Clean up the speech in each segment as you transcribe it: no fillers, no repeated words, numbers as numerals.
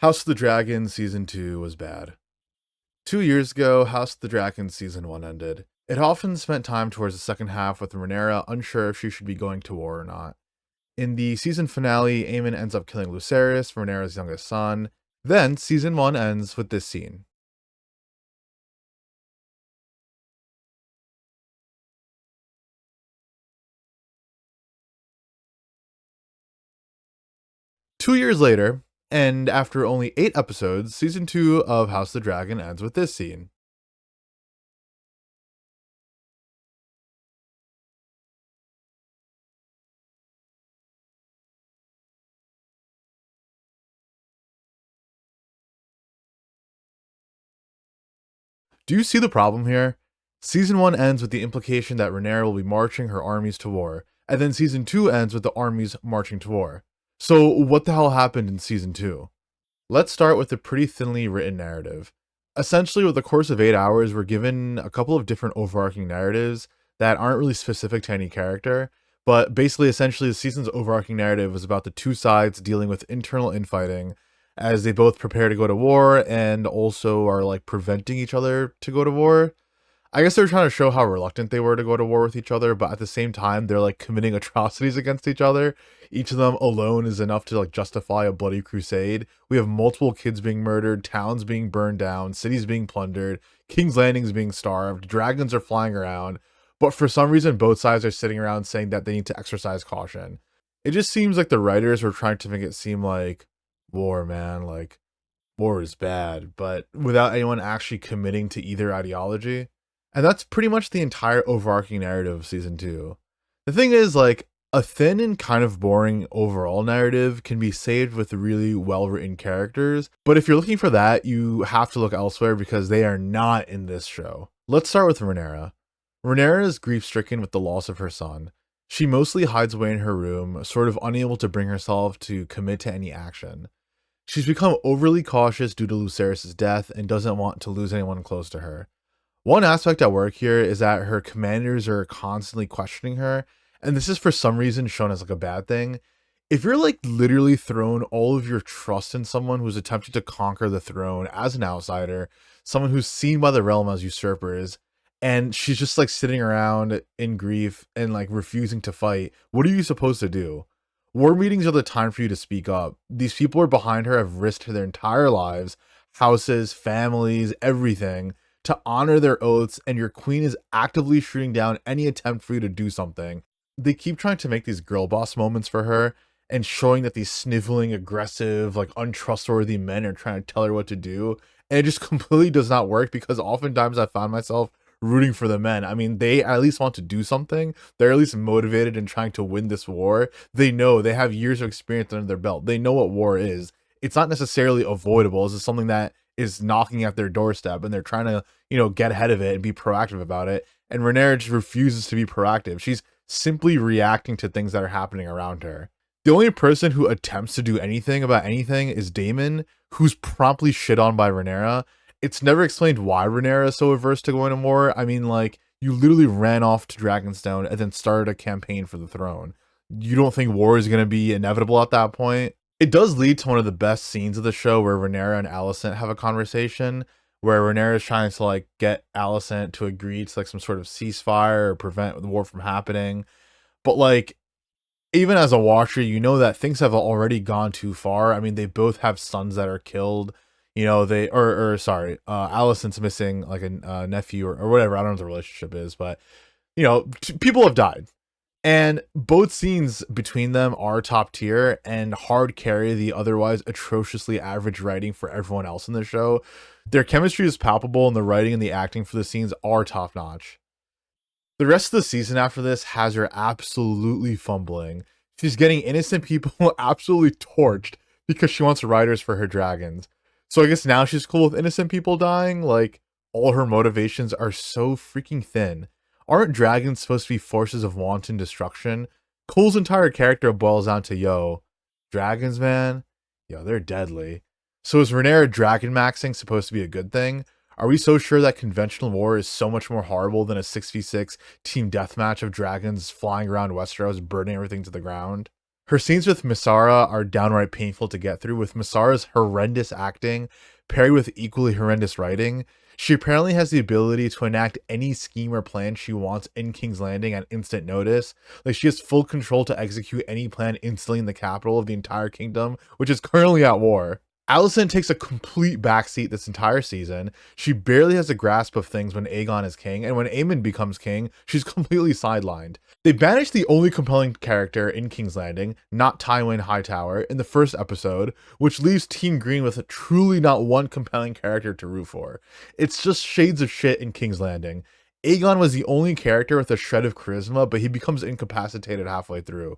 House of the Dragon Season 2 was bad. 2 years ago, House of the Dragon Season 1 ended. It often spent time towards the second half with Rhaenyra unsure if she should be going to war or not. In the season finale, Aemon ends up killing Lucerys, Rhaenyra's youngest son. Then, Season 1 ends with this scene. Two years later, and after only 8 episodes, Season 2 of House of the Dragon ends with this scene. Do you see the problem here? Season 1 ends with the implication that Rhaenyra will be marching her armies to war, and then Season 2 ends with the armies marching to war. So, what the hell happened in Season 2? Let's start with a pretty thinly written narrative. Essentially, over the course of 8 hours, we're given a couple of different overarching narratives that aren't really specific to any character, but basically, essentially, the season's overarching narrative was about the two sides dealing with internal infighting as they both prepare to go to war and also are like preventing each other to go to war. I guess they're trying to show how reluctant they were to go to war with each other, but at the same time, they're like committing atrocities against each other. Each of them alone is enough to like justify a bloody crusade. We have multiple kids being murdered, towns being burned down, cities being plundered, King's Landings being starved, dragons are flying around. But for some reason, both sides are sitting around saying that they need to exercise caution. It just seems like the writers were trying to make it seem like war, man, like war is bad, but without anyone actually committing to either ideology. And that's pretty much the entire overarching narrative of season 2. The thing is, like, a thin and kind of boring overall narrative can be saved with really well written characters, but if you're looking for that, you have to look elsewhere because they are not in this show. Let's start with Rhaenyra. Rhaenyra is grief stricken with the loss of her son. She mostly hides away in her room, sort of unable to bring herself to commit to any action. She's become overly cautious due to Lucerys' death and doesn't want to lose anyone close to her. One aspect at work here is that her commanders are constantly questioning her, and this is for some reason shown as like a bad thing. If you're like literally thrown all of your trust in someone who's attempting to conquer the throne as an outsider, someone who's seen by the realm as usurpers, and she's just like sitting around in grief and like refusing to fight, what are you supposed to do? War meetings are the time for you to speak up. These people are behind her, have risked their entire lives, houses, families, everything to honor their oaths, and your queen is actively shooting down any attempt for you to do something. They keep trying to make these girl boss moments for her and showing that these sniveling, aggressive, like untrustworthy men are trying to tell her what to do. And it just completely does not work because oftentimes I found myself rooting for the men. I mean, they at least want to do something. They're at least motivated in trying to win this war. They know they have years of experience under their belt. They know what war is. It's not necessarily avoidable. It's just something that is knocking at their doorstep and they're trying to, get ahead of it and be proactive about it. And Rhaenyra just refuses to be proactive. She's simply reacting to things that are happening around her. The only person who attempts to do anything about anything is Daemon, who's promptly shit on by Rhaenyra. It's never explained why Rhaenyra is so averse to going to war. I mean, like, you literally ran off to Dragonstone and then started a campaign for the throne. You don't think war is going to be inevitable at that point? It does lead to one of the best scenes of the show where Rhaenyra and Alicent have a conversation where Rhaenyra is trying to like get Alicent to agree to like some sort of ceasefire or prevent the war from happening. But like, even as a watcher, you know that things have already gone too far. I mean, they both have sons that are killed. They or sorry, Alicent's missing like a nephew or whatever. I don't know what the relationship is, but people have died. And both scenes between them are top tier and hard carry the otherwise atrociously average writing for everyone else in the show. Their chemistry is palpable and the writing and the acting for the scenes are top notch. The rest of the season after this has her absolutely fumbling. She's getting innocent people absolutely torched because she wants riders for her dragons. So I guess now she's cool with innocent people dying? Like, all her motivations are so freaking thin. Aren't dragons supposed to be forces of wanton destruction? Cole's entire character boils down to, dragons, man? Yo, they're deadly. So is Rhaenyra dragon maxing supposed to be a good thing? Are we so sure that conventional war is so much more horrible than a 6v6 team deathmatch of dragons flying around Westeros, burning everything to the ground? Her scenes with Misara are downright painful to get through, with Misara's horrendous acting paired with equally horrendous writing. She apparently has the ability to enact any scheme or plan she wants in King's Landing at instant notice. Like, she has full control to execute any plan instantly in the capital of the entire kingdom, which is currently at war. Alicent takes a complete backseat this entire season. She barely has a grasp of things when Aegon is king, and when Aemon becomes king, she's completely sidelined. They banished the only compelling character in King's Landing, not Tywin Hightower, in the first episode, which leaves Team Green with truly not one compelling character to root for. It's just shades of shit in King's Landing. Aegon was the only character with a shred of charisma, but he becomes incapacitated halfway through.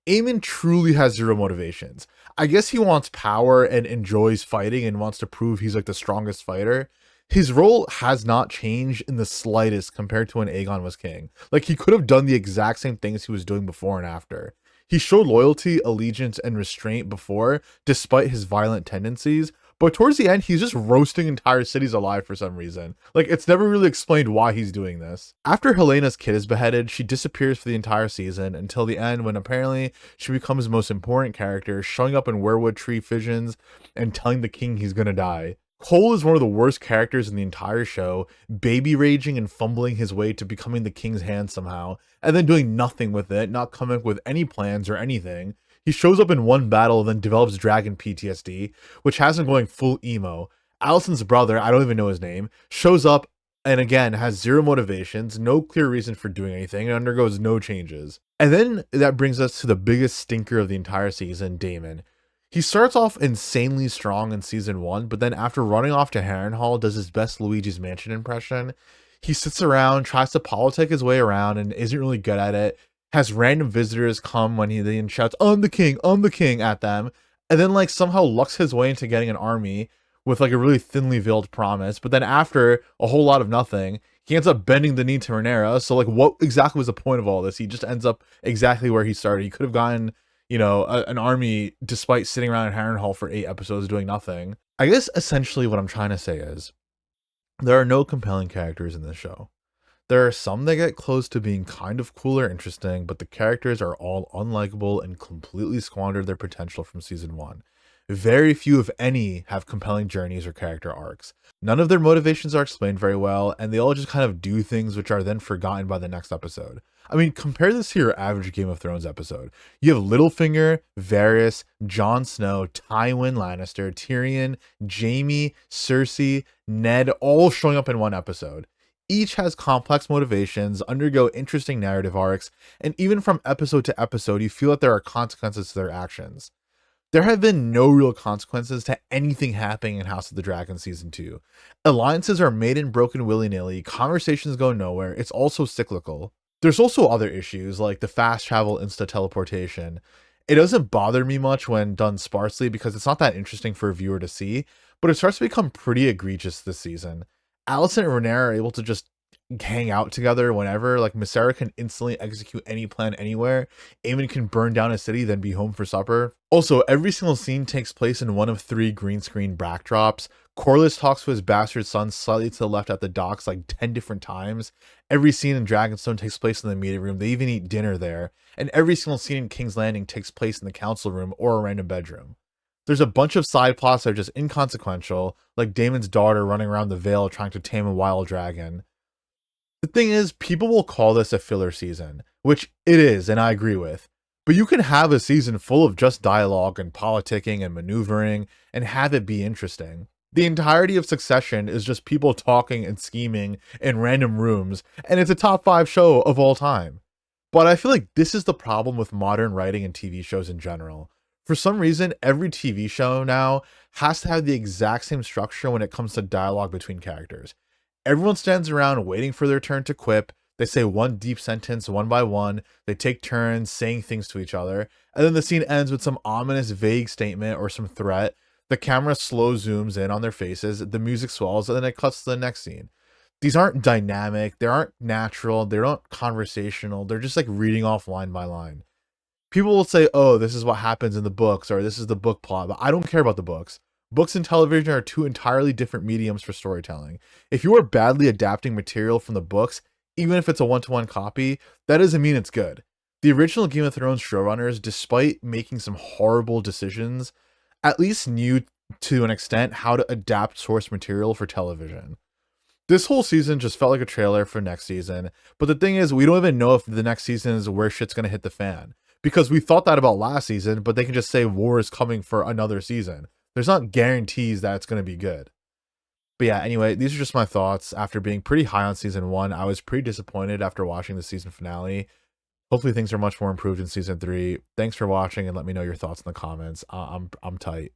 Aemon truly has zero motivations. I guess he wants power and enjoys fighting and wants to prove he's like the strongest fighter. His role has not changed in the slightest compared to when Aegon was king. Like, he could have done the exact same things he was doing before and after. He showed loyalty, allegiance, and restraint before, despite his violent tendencies, but towards the end, he's just roasting entire cities alive for some reason. Like, it's never really explained why he's doing this. After Helena's kid is beheaded, she disappears for the entire season until the end, when apparently she becomes the most important character, showing up in weirwood tree visions and telling the king he's gonna die. Cole is one of the worst characters in the entire show, baby raging and fumbling his way to becoming the king's hand somehow, and then doing nothing with it, not coming up with any plans or anything. He shows up in one battle and then develops dragon PTSD, which has him going full emo. Alicent's brother, I don't even know his name, shows up and again has zero motivations, no clear reason for doing anything, and undergoes no changes. And then that brings us to the biggest stinker of the entire season, Daemon. He starts off insanely strong in season 1, but then after running off to Harrenhal, does his best Luigi's Mansion impression. He sits around, tries to politic his way around, and isn't really good at it. Has random visitors come when he then shouts, I'm the king at them, and then like somehow lucks his way into getting an army with like a really thinly veiled promise. But then after a whole lot of nothing, he ends up bending the knee to Rhaenyra. So like, what exactly was the point of all this? He just ends up exactly where he started. He could have gotten, you know, an army despite sitting around in Harrenhal for 8 episodes doing nothing. I guess essentially what I'm trying to say is there are no compelling characters in this show. There are some that get close to being kind of cool or interesting, but the characters are all unlikable and completely squandered their potential from season 1. Very few, if any, have compelling journeys or character arcs. None of their motivations are explained very well, and they all just kind of do things which are then forgotten by the next episode. I mean, compare this to your average Game of Thrones episode. You have Littlefinger, Varys, Jon Snow, Tywin Lannister, Tyrion, Jaime, Cersei, Ned, all showing up in one episode. Each has complex motivations, undergo interesting narrative arcs, and even from episode to episode, you feel that there are consequences to their actions. There have been no real consequences to anything happening in House of the Dragon Season 2. Alliances are made and broken willy-nilly, conversations go nowhere, it's also cyclical. There's also other issues, like the fast travel insta-teleportation. It doesn't bother me much when done sparsely because it's not that interesting for a viewer to see, but it starts to become pretty egregious this season. Alicent and Rhaenyra are able to just hang out together whenever. Like, Misara can instantly execute any plan anywhere. Aemon can burn down a city, then be home for supper. Also, every single scene takes place in one of 3 green screen backdrops. Corlys talks to his bastard son slightly to the left at the docks like 10 different times. Every scene in Dragonstone takes place in the meeting room. They even eat dinner there. And every single scene in King's Landing takes place in the council room or a random bedroom. There's a bunch of side plots that are just inconsequential, like Daemon's daughter running around the Vale trying to tame a wild dragon. The thing is, people will call this a filler season, which it is, and I agree with. But you can have a season full of just dialogue and politicking and maneuvering and have it be interesting. The entirety of Succession is just people talking and scheming in random rooms, and it's a top 5 show of all time. But I feel like this is the problem with modern writing and TV shows in general. For some reason, every TV show now has to have the exact same structure when it comes to dialogue between characters. Everyone stands around waiting for their turn to quip. They say one deep sentence one by one. They take turns saying things to each other. And then the scene ends with some ominous, vague statement or some threat. The camera slow zooms in on their faces. The music swells, and then it cuts to the next scene. These aren't dynamic. They aren't natural. They're not conversational. They're just like reading off line by line. People will say, oh, this is what happens in the books, or this is the book plot, but I don't care about the books. Books and television are 2 entirely different mediums for storytelling. If you are badly adapting material from the books, even if it's a one-to-one copy, that doesn't mean it's good. The original Game of Thrones showrunners, despite making some horrible decisions, at least knew to an extent how to adapt source material for television. This whole season just felt like a trailer for next season, but the thing is, we don't even know if the next season is where shit's gonna hit the fan. Because we thought that about last season, but they can just say war is coming for another season. There's not guarantees that it's gonna be good. But yeah, anyway, these are just my thoughts. After being pretty high on season 1, I was pretty disappointed after watching the season finale. Hopefully things are much more improved in season 3. Thanks for watching and let me know your thoughts in the comments. I'm tight.